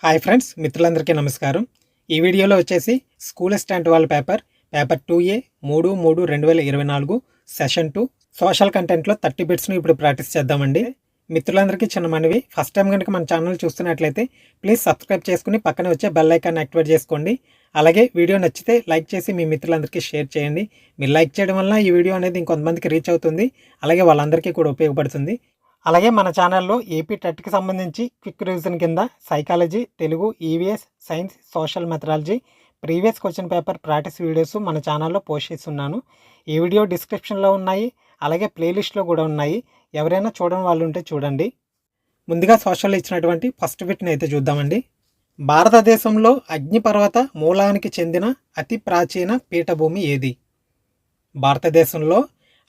Hi friends, మిత్రులందరికీ నమస్కారం. ఈ వీడియోలో వచ్చేసి స్కూల్ అసిస్టెంట్ వాళ్ళ పేపర్ 2A 3/3/2024 సెషన్ 2 సోషల్ కంటెంట్లో 30 బిట్స్ను ఇప్పుడు ప్రాక్టీస్ చేద్దామండి. మిత్రులందరికీ చిన్న మనవి, ఫస్ట్ టైం కనుక మన ఛానల్ చూస్తున్నట్లయితే ప్లీజ్ సబ్స్క్రైబ్ చేసుకుని పక్కన వచ్చే బెల్ ఐకాన్ యాక్టివేట్ చేసుకోండి. అలాగే వీడియో నచ్చితే లైక్ చేసి మీ మిత్రులందరికీ షేర్ చేయండి. మీరు లైక్ చేయడం వల్ల ఈ వీడియో అనేది ఇంకొంతమందికి రీచ్ అవుతుంది, అలాగే వాళ్ళందరికీ కూడా ఉపయోగపడుతుంది. అలాగే మన ఛానల్లో ఏపీ టెట్కి సంబంధించి క్విక్ రివిజన్ కింద psychology, Telugu, EVS, science, social methodology, previous question paper practice videos మన ఛానల్లో పోస్ట్ చేస్తున్నాను. ఈ వీడియో డిస్క్రిప్షన్లో ఉన్నాయి, అలాగే ప్లేలిస్ట్లో కూడా ఉన్నాయి. ఎవరైనా చూడని వాళ్ళు ఉంటే చూడండి. ముందుగా సోషల్లో ఇచ్చినటువంటి ఫస్ట్ బిట్ని అయితే చూద్దామండి. భారతదేశంలో అగ్నిపర్వత మూలానికి చెందిన అతి ప్రాచీన పీఠభూమి ఏది? భారతదేశంలో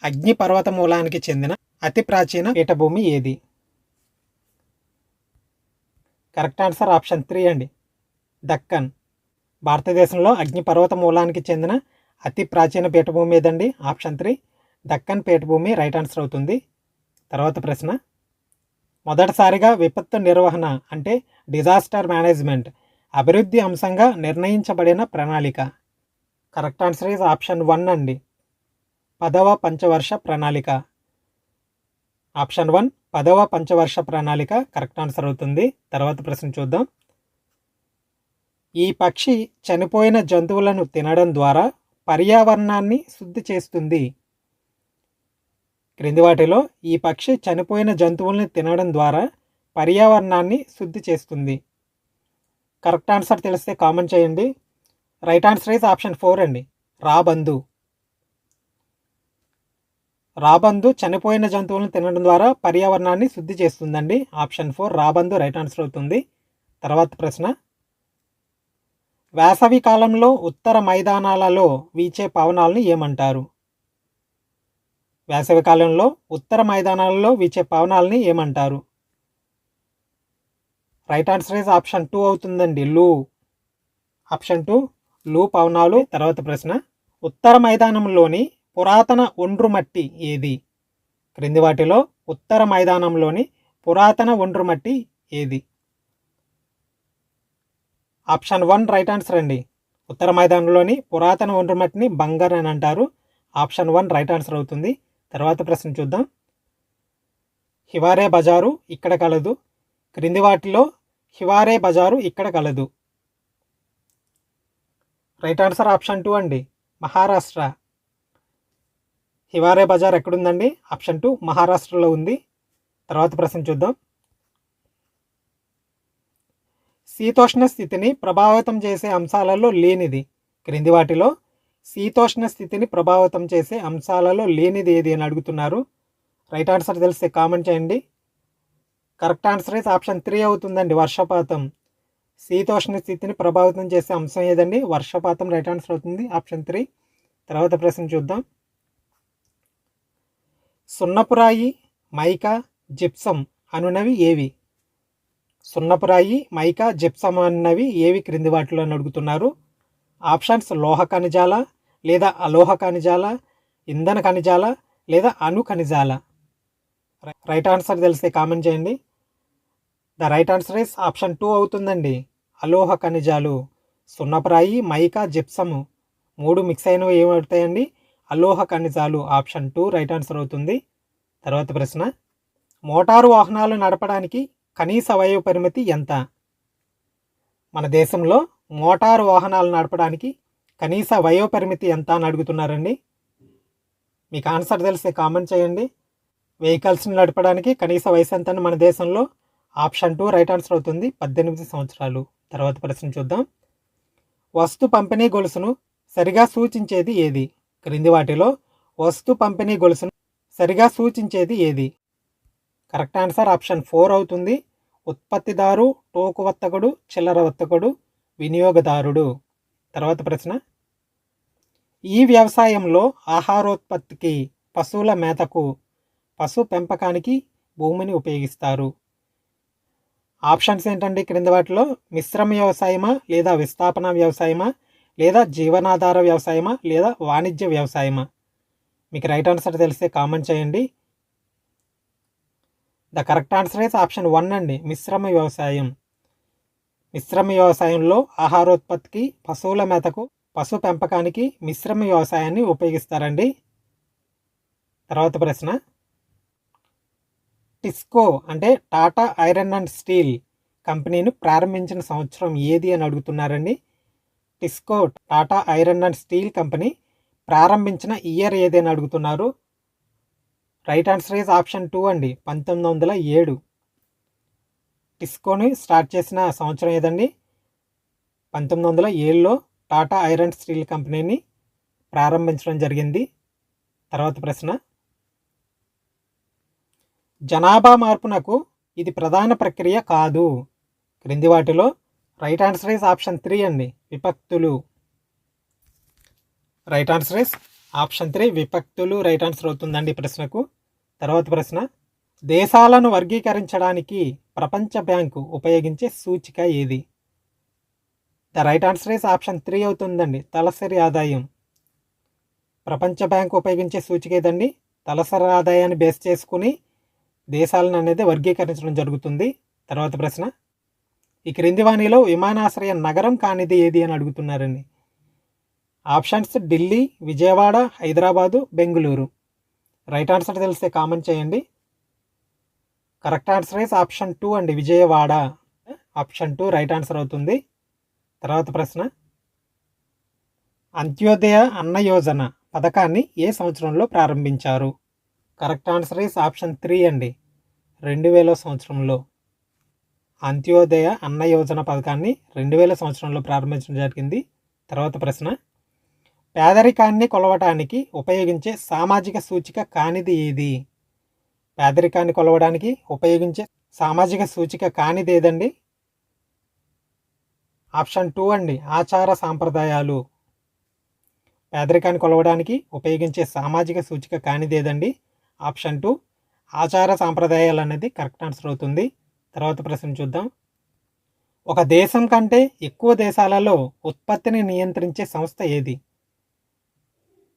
అగ్నిపర్వత మూలానికి చెందిన అతి ప్రాచీన పీఠభూమి ఏది? కరెక్ట్ ఆన్సర్ ఆప్షన్ 3 అండి, దక్కన్. భారతదేశంలో అగ్నిపర్వత మూలానికి చెందిన అతి ప్రాచీన పీఠభూమి ఏదండి? ఆప్షన్ 3 దక్కన్ పీఠభూమి రైట్ ఆన్సర్ అవుతుంది. తర్వాత ప్రశ్న, మొదటిసారిగా విపత్తు నిర్వహణ అంటే డిజాస్టర్ మేనేజ్మెంట్ అభివృద్ధి అంశంగా నిర్ణయించబడిన ప్రణాళిక. కరెక్ట్ ఆన్సర్ ఈజ్ ఆప్షన్ 1 అండి, 10వ పంచవర్ష ప్రణాళిక. ఆప్షన్ 1 10వ పంచవర్ష ప్రణాళిక కరెక్ట్ ఆన్సర్ అవుతుంది. తర్వాత ప్రశ్న చూద్దాం. ఈ పక్షి చనిపోయిన జంతువులను తినడం ద్వారా పర్యావరణాన్ని శుద్ధి చేస్తుంది. క్రింది వాటిలో ఈ పక్షి చనిపోయిన జంతువులను తినడం ద్వారా పర్యావరణాన్ని శుద్ధి చేస్తుంది. కరెక్ట్ ఆన్సర్ తెలిస్తే కామెంట్ చేయండి. రైట్ ఆన్సర్ ఈజ్ ఆప్షన్ 4 అండి, రాబందు. రాబందు చనిపోయిన జంతువులను తినడం ద్వారా పర్యావరణాన్ని శుద్ధి చేస్తుందండి. ఆప్షన్ 4 రాబందు రైట్ ఆన్సర్ అవుతుంది. తర్వాత ప్రశ్న, వేసవి కాలంలో ఉత్తర మైదానాలలో వీచే పవనాలను ఏమంటారు? వేసవి కాలంలో ఉత్తర మైదానాలలో వీచే పవనాలని ఏమంటారు? రైట్ ఆన్సర్ ఈజ్ ఆప్షన్ 2 అవుతుందండి, లూ. ఆప్షన్ 2 లూ పవనాలు. తర్వాత ప్రశ్న, ఉత్తర మైదానంలోని పురాతన ఒండ్రుమట్టి ఏది? క్రింది వాటిలో ఉత్తర మైదానంలోని పురాతన ఒండ్రుమట్టి ఏది? ఆప్షన్ 1 రైట్ ఆన్సర్ అండి, ఉత్తర మైదానంలోని పురాతన ఒండ్రుమట్టిని బంగర్ అని అంటారు. ఆప్షన్ 1 రైట్ ఆన్సర్ అవుతుంది. తర్వాత ప్రశ్న చూద్దాం. హివారే బజారు ఇక్కడ కలదు. క్రింది వాటిలో హివారే బజారు ఇక్కడ కలదు. రైట్ ఆన్సర్ ఆప్షన్ 2 అండి, మహారాష్ట్ర. హివారే బజార్ ఎక్కడుందండి? ఆప్షన్ 2 మహారాష్ట్రలో ఉంది. తర్వాత ప్రశ్న చూద్దాం. శీతోష్ణ స్థితిని ప్రభావితం చేసే అంశాలలో లేనిది. క్రింది వాటిలో శీతోష్ణ స్థితిని ప్రభావితం చేసే అంశాలలో లేనిది ఏది అని అడుగుతున్నారు. రైట్ ఆన్సర్ తెలిస్తే కామెంట్ చేయండి. కరెక్ట్ ఆన్సర్ అయితే ఆప్షన్ 3 అవుతుందండి, వర్షపాతం. శీతోష్ణ స్థితిని ప్రభావితం చేసే అంశం ఏదండి? వర్షపాతం రైట్ ఆన్సర్ అవుతుంది, ఆప్షన్ 3. తర్వాత ప్రశ్న చూద్దాం. సున్నపురాయి, మైకా, జిప్సం అనునవి ఏవి? సున్నపురాయి, మైకా, జిప్సం అన్నవి ఏవి క్రింది వాటిలో అని అడుగుతున్నారు. ఆప్షన్స్ లోహ ఖనిజాల, లేదా అలోహ ఖనిజాల, ఇంధన ఖనిజాల, లేదా అణు ఖనిజాల. రైట్ ఆన్సర్ తెలిస్తే కామెంట్ చేయండి. The right answer is option 2 అవుతుందండి, అలోహ ఖనిజాలు. సున్నపురాయి, మైకా, జిప్సము 3 మిక్స్ అయినవి ఏమవుతాయండి? అలోహ ఖనిజాలు. ఆప్షన్ 2 రైట్ ఆన్సర్ అవుతుంది. తర్వాత ప్రశ్న, మోటారు వాహనాలు నడపడానికి కనీస వయో పరిమితి ఎంత? మన దేశంలో మోటారు వాహనాలు నడపడానికి కనీస వయో పరిమితి ఎంత అని అడుగుతున్నారండి. మీకు ఆన్సర్ తెలిస్తే కామెంట్ చేయండి. వెహికల్స్ని నడపడానికి కనీస వయసు ఎంత అని మన దేశంలో? ఆప్షన్ 2 రైట్ ఆన్సర్ అవుతుంది, 18 సంవత్సరాలు. తర్వాత ప్రశ్న చూద్దాం. వస్తు పంపిణీ గొలుసును సరిగా సూచించేది ఏది? క్రింది వాటిలో వస్తు పంపిణీ గొలుసును సరిగా సూచించేది ఏది? కరెక్ట్ ఆన్సర్ ఆప్షన్ 4 అవుతుంది, ఉత్పత్తిదారు, టోకు వర్తకుడు, చిల్లర వర్తకుడు, వినియోగదారుడు. తర్వాత ప్రశ్న, ఈ వ్యవసాయంలో ఆహారోత్పత్తికి, పశువుల మేతకు, పశు పెంపకానికి భూమిని ఉపయోగిస్తారు. ఆప్షన్స్ ఏంటండి క్రింది వాటిలో? మిశ్రమ వ్యవసాయమా, లేదా విస్థాపన వ్యవసాయమా, లేదా జీవనాధార వ్యవసాయమా, లేదా వాణిజ్య వ్యవసాయమా? మీకు రైట్ ఆన్సర్ తెలిస్తే కామెంట్ చేయండి. The correct answer is option 1 అండి, మిశ్రమ వ్యవసాయం. మిశ్రమ వ్యవసాయంలో ఆహారోత్పత్తికి, పశువుల మేతకు, పశు పెంపకానికి మిశ్రమ వ్యవసాయాన్ని ఉపయోగిస్తారండి. తర్వాత ప్రశ్న, టిస్కో అంటే టాటా ఐరన్ అండ్ స్టీల్ కంపెనీని ప్రారంభించిన సంవత్సరం ఏది అని అడుగుతున్నారండి. TISCO Tata iron and steel company ప్రారంభించిన ఇయర్ ఏది అని అడుగుతున్నారు. రైట్ ఆన్సర్ ఈజ్ ఆప్షన్ 2 అండి, 1907. టిస్కోని స్టార్ట్ చేసిన సంవత్సరం ఏదండి? 1907లో టాటా ఐరన్ స్టీల్ కంపెనీని ప్రారంభించడం జరిగింది. తర్వాత ప్రశ్న, జనాభా మార్పునకు ఇది ప్రధాన ప్రక్రియ కాదు. క్రింది వాటిలో రైట్ ఆన్సర్ ఈజ్ ఆప్షన్ 3 అండి, విభక్తులు. రైట్ ఆన్సర్ ఈజ్ ఆప్షన్ 3 విభక్తులు రైట్ ఆన్సర్ అవుతుందండి ఈ ప్రశ్నకు. తర్వాత ప్రశ్న, దేశాలను వర్గీకరించడానికి ప్రపంచ బ్యాంకు ఉపయోగించే సూచిక ఏది? The right answer is option 3 అవుతుందండి, తలసరి ఆదాయం. ప్రపంచ బ్యాంకు ఉపయోగించే సూచిక ఏదండి? తలసరి ఆదాయాన్ని బేస్ చేసుకుని దేశాలను అనేది వర్గీకరించడం జరుగుతుంది. తర్వాత ప్రశ్న, ఈ క్రింది వాణిలో విమానాశ్రయ నగరం కానిది ఏది అని అడుగుతున్నారండి. Options Delhi, Vijayawada, Hyderabad, Bengaluru. Right answer తెలిస్తే కామెంట్ చేయండి. కరెక్ట్ ఆన్సర్ ఈస్ ఆప్షన్ 2 అండి, విజయవాడ. ఆప్షన్ 2 రైట్ ఆన్సర్ అవుతుంది. తర్వాత ప్రశ్న, అంత్యోదయ అన్న యోజన పథకాన్ని ఏ సంవత్సరంలో ప్రారంభించారు? కరెక్ట్ ఆన్సర్ ఈస్ ఆప్షన్ 3 అండి, 2000 సంవత్సరంలో. అంత్యోదయ అన్న యోజన పథకాన్ని 2000 సంవత్సరంలో ప్రారంభించడం జరిగింది. తర్వాత ప్రశ్న, పేదరికాన్ని కొలవటానికి ఉపయోగించే సామాజిక సూచిక కానిది ఏది? పేదరికాన్ని కొలవడానికి ఉపయోగించే సామాజిక సూచిక కానిది ఏదండి? ఆప్షన్ 2 అండి, ఆచార సాంప్రదాయాలు. పేదరికాన్ని కొలవడానికి ఉపయోగించే సామాజిక సూచిక కానిది ఏదండి? ఆప్షన్ 2 ఆచార సాంప్రదాయాలు అనేది కరెక్ట్ ఆన్సర్ అవుతుంది. తర్వాత ప్రశ్న చూద్దాం. ఒక దేశం కంటే ఎక్కువ దేశాలలో ఉత్పత్తిని నియంత్రించే సంస్థ ఏది?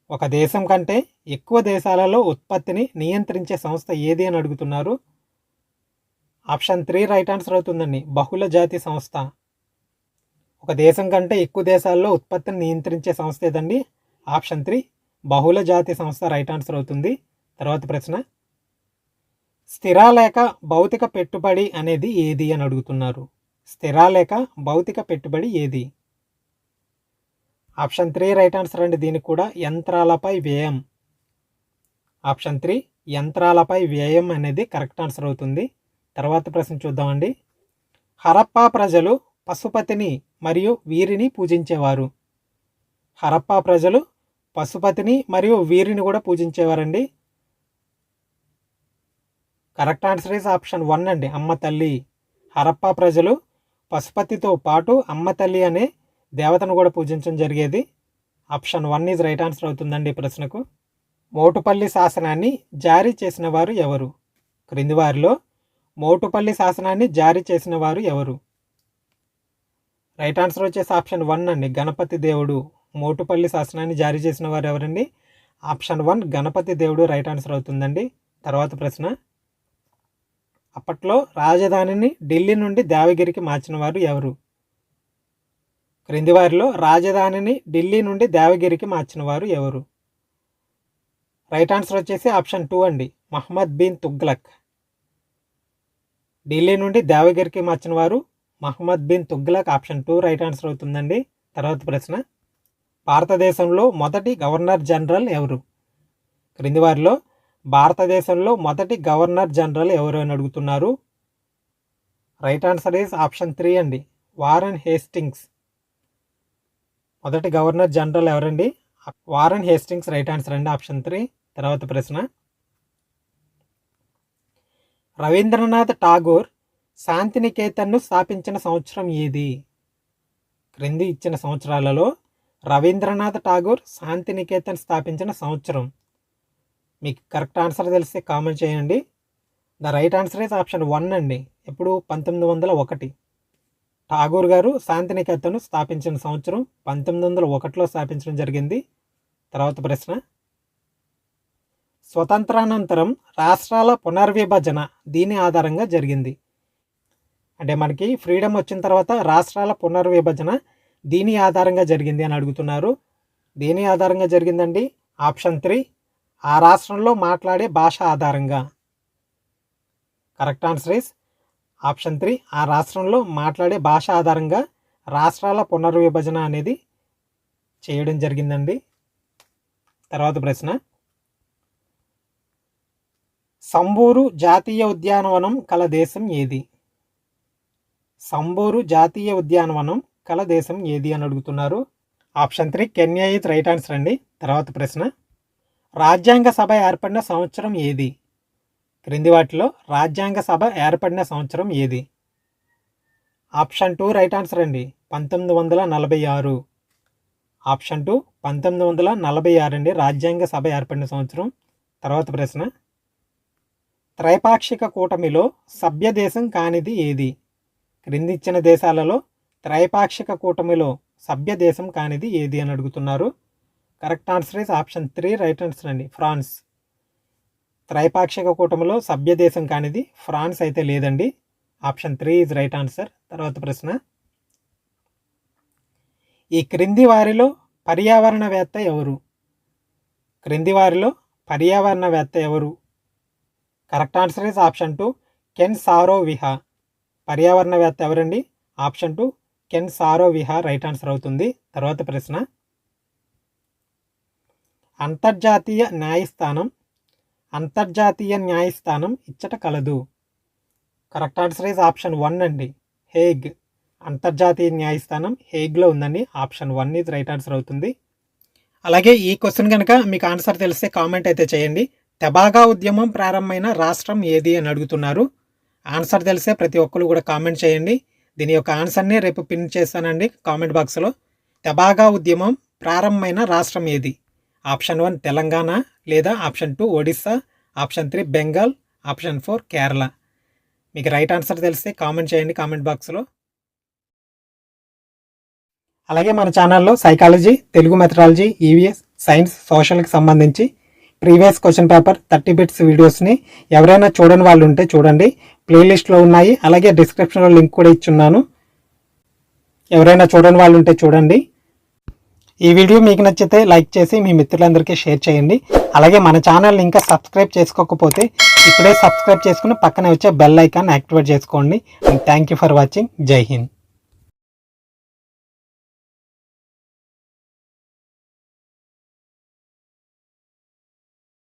ఒక దేశం కంటే ఎక్కువ దేశాలలో ఉత్పత్తిని నియంత్రించే సంస్థ ఏది అని అడుగుతున్నారు. ఆప్షన్ 3 రైట్ ఆన్సర్ అవుతుందండి, బహుళ జాతి సంస్థ. ఒక దేశం కంటే ఎక్కువ దేశాల్లో ఉత్పత్తిని నియంత్రించే సంస్థ ఏదండి? ఆప్షన్ 3 బహుళ జాతి సంస్థ రైట్ ఆన్సర్ అవుతుంది. తర్వాత ప్రశ్న, స్థిరాలేఖ భౌతిక పెట్టుబడి అనేది ఏది అని అడుగుతున్నారు. స్థిరాలేఖ భౌతిక పెట్టుబడి ఏది? ఆప్షన్ 3 రైట్ ఆన్సర్ అండి, దీనికి కూడా యంత్రాలపై వ్యయం. ఆప్షన్ 3 యంత్రాలపై వ్యయం అనేది కరెక్ట్ ఆన్సర్ అవుతుంది. తర్వాత ప్రశ్న చూద్దామండి. హరప్పా ప్రజలు పశుపతిని మరియు వీరిని పూజించేవారు. హరప్పా ప్రజలు పశుపతిని మరియు వీరిని కూడా పూజించేవారండి. కరెక్ట్ ఆన్సర్ ఈజ్ ఆప్షన్ 1 అండి, అమ్మ తల్లి. హరప్పా ప్రజలు పశుపతితో పాటు అమ్మ తల్లి అనే దేవతను కూడా పూజించడం జరిగేది. ఆప్షన్ 1 ఈజ్ రైట్ ఆన్సర్ అవుతుందండి ఈ ప్రశ్నకు. మోటుపల్లి శాసనాన్ని జారీ చేసిన వారు ఎవరు? క్రింది వారిలో మోటుపల్లి శాసనాన్ని జారీ చేసిన వారు ఎవరు? రైట్ ఆన్సర్ వచ్చేసి ఆప్షన్ 1 అండి, గణపతి దేవుడు. మోటుపల్లి శాసనాన్ని జారీ చేసిన వారు ఎవరండి? ఆప్షన్ 1 గణపతి దేవుడు రైట్ ఆన్సర్ అవుతుందండి. తర్వాత ప్రశ్న, అప్పట్లో రాజధానిని ఢిల్లీ నుండి దేవగిరికి మార్చిన వారు ఎవరు? క్రింది వారిలో రాజధానిని ఢిల్లీ నుండి దేవగిరికి మార్చిన వారు ఎవరు? రైట్ ఆన్సర్ వచ్చేసి ఆప్షన్ 2 అండి, మహమ్మద్ బిన్ తుగ్లక్. ఢిల్లీ నుండి దేవగిరికి మార్చిన వారు Muhammad bin Tughlaq. Option 2 right answer అవుతుందండి. తర్వాత ప్రశ్న, భారతదేశంలో మొదటి గవర్నర్ జనరల్ ఎవరు? క్రింది వారిలో భారతదేశంలో మొదటి గవర్నర్ జనరల్ ఎవరు అని అడుగుతున్నారు. రైట్ ఆన్సర్ ఈజ్ ఆప్షన్ 3 అండి, వారెన్ హేస్టింగ్స్. మొదటి గవర్నర్ జనరల్ ఎవరండి? వారెన్ హేస్టింగ్స్ రైట్ ఆన్సర్ అండి, ఆప్షన్ 3. తర్వాత ప్రశ్న, రవీంద్రనాథ్ ఠాగూర్ శాంతినికేతన్ను స్థాపించిన సంవత్సరం ఏది? క్రింది ఇచ్చిన సంవత్సరాలలో రవీంద్రనాథ్ ఠాగూర్ శాంతినికేతన్ స్థాపించిన సంవత్సరం. మీకు కరెక్ట్ ఆన్సర్ తెలిస్తే కామెంట్ చేయండి. The right answer is option 1 అండి, ఎప్పుడు 1901. ఠాగూర్ గారు శాంతినికేతన్ను స్థాపించిన సంవత్సరం 1901లో స్థాపించడం జరిగింది. తర్వాత ప్రశ్న, స్వతంత్రానంతరం రాష్ట్రాల పునర్విభజన దీని ఆధారంగా జరిగింది. అంటే మనకి ఫ్రీడమ్ వచ్చిన తర్వాత రాష్ట్రాల పునర్విభజన దీని ఆధారంగా జరిగింది అని అడుగుతున్నారు. దేని ఆధారంగా జరిగిందండి? ఆప్షన్ 3 ఆ రాష్ట్రంలో మాట్లాడే భాష ఆధారంగా. కరెక్ట్ ఆన్సర్ ఈస్ ఆప్షన్ 3 ఆ రాష్ట్రంలో మాట్లాడే భాష ఆధారంగా రాష్ట్రాల పునర్విభజన అనేది చేయడం జరిగిందండి. తర్వాత ప్రశ్న, సంబూరు జాతీయ ఉద్యానవనం కల దేశం ఏది? సంబూరు జాతీయ ఉద్యానవనం కల దేశం ఏది అని అడుగుతున్నారు. Option 3 Kenya is right answer అండి. తర్వాత ప్రశ్న, రాజ్యాంగ సభ ఏర్పడిన సంవత్సరం ఏది? క్రింది వాటిలో రాజ్యాంగ సభ ఏర్పడిన సంవత్సరం ఏది? ఆప్షన్ 2 రైట్ ఆన్సర్ అండి, 1946. ఆప్షన్ 2 1946 అండి రాజ్యాంగ సభ ఏర్పడిన సంవత్సరం. తర్వాత ప్రశ్న, త్రైపాక్షిక కూటమిలో సభ్య దేశం కానిది ఏది? క్రింది ఇచ్చిన దేశాలలో త్రైపాక్షిక కూటమిలో సభ్య దేశం కానిది ఏది అని అడుగుతున్నారు. Correct answer is option 3 right answer అండి, ఫ్రాన్స్. త్రైపాక్షిక కూటమిలో సభ్య దేశం కానిది ఫ్రాన్స్ అయితే లేదండి. Option 3 is right answer. తర్వాత ప్రశ్న, ఈ క్రింది వారిలో పర్యావరణవేత్త ఎవరు? క్రింది వారిలో పర్యావరణవేత్త ఎవరు? Correct answer is option 2 Ken Saro-Wiwa. పర్యావరణవేత్త ఎవరండి? Option 2 Ken Saro-Wiwa right answer అవుతుంది. తర్వాత ప్రశ్న, అంతర్జాతీయ న్యాయస్థానం ఇచ్చట కలదు. కరెక్ట్ ఆన్సర్ ఈజ్ ఆప్షన్ 1 అండి, హేగ్. అంతర్జాతీయ న్యాయస్థానం హేగ్లో ఉందండి. ఆప్షన్ 1 ఈజ్ రైట్ ఆన్సర్ అవుతుంది. అలాగే ఈ క్వశ్చన్ కనుక మీకు ఆన్సర్ తెలిస్తే కామెంట్ అయితే చేయండి. తెబాగా ఉద్యమం ప్రారంభమైన రాష్ట్రం ఏది అని అడుగుతున్నారు. ఆన్సర్ తెలిస్తే ప్రతి ఒక్కరు కూడా కామెంట్ చేయండి. దీని యొక్క ఆన్సర్ని రేపు పిన్ చేస్తానండి కామెంట్ బాక్స్లో. తెబాగా ఉద్యమం ప్రారంభమైన రాష్ట్రం ఏది? ఆప్షన్ 1 తెలంగాణ, లేదా option 2 Odisha, option 3 Bengal, option 4 Kerala. మీకు రైట్ ఆన్సర్ తెలిస్తే కామెంట్ చేయండి కామెంట్ బాక్స్లో. అలాగే మన ఛానల్లో psychology, Telugu methodology, EVS, science, సోషల్కి సంబంధించి ప్రీవియస్ క్వశ్చన్ పేపర్ 30 బిట్స్ వీడియోస్ని ఎవరైనా చూడని వాళ్ళు ఉంటే చూడండి, ప్లేలిస్ట్లో ఉన్నాయి. అలాగే డిస్క్రిప్షన్లో లింక్ కూడా ఇచ్చున్నాను, ఎవరైనా చూడని వాళ్ళు ఉంటే చూడండి. ఈ వీడియో మీకు నచ్చితే లైక్ చేసి మీ మిత్రులందరికీ షేర్ చేయండి. అలాగే మన ఛానల్ని ఇంకా సబ్స్క్రైబ్ చేసుకోకపోతే ఇప్పుడే సబ్స్క్రైబ్ చేసుకుని పక్కనే వచ్చే బెల్ ఐకాన్ యాక్టివేట్ చేసుకోండి. Thank you for watching. జై హింద్.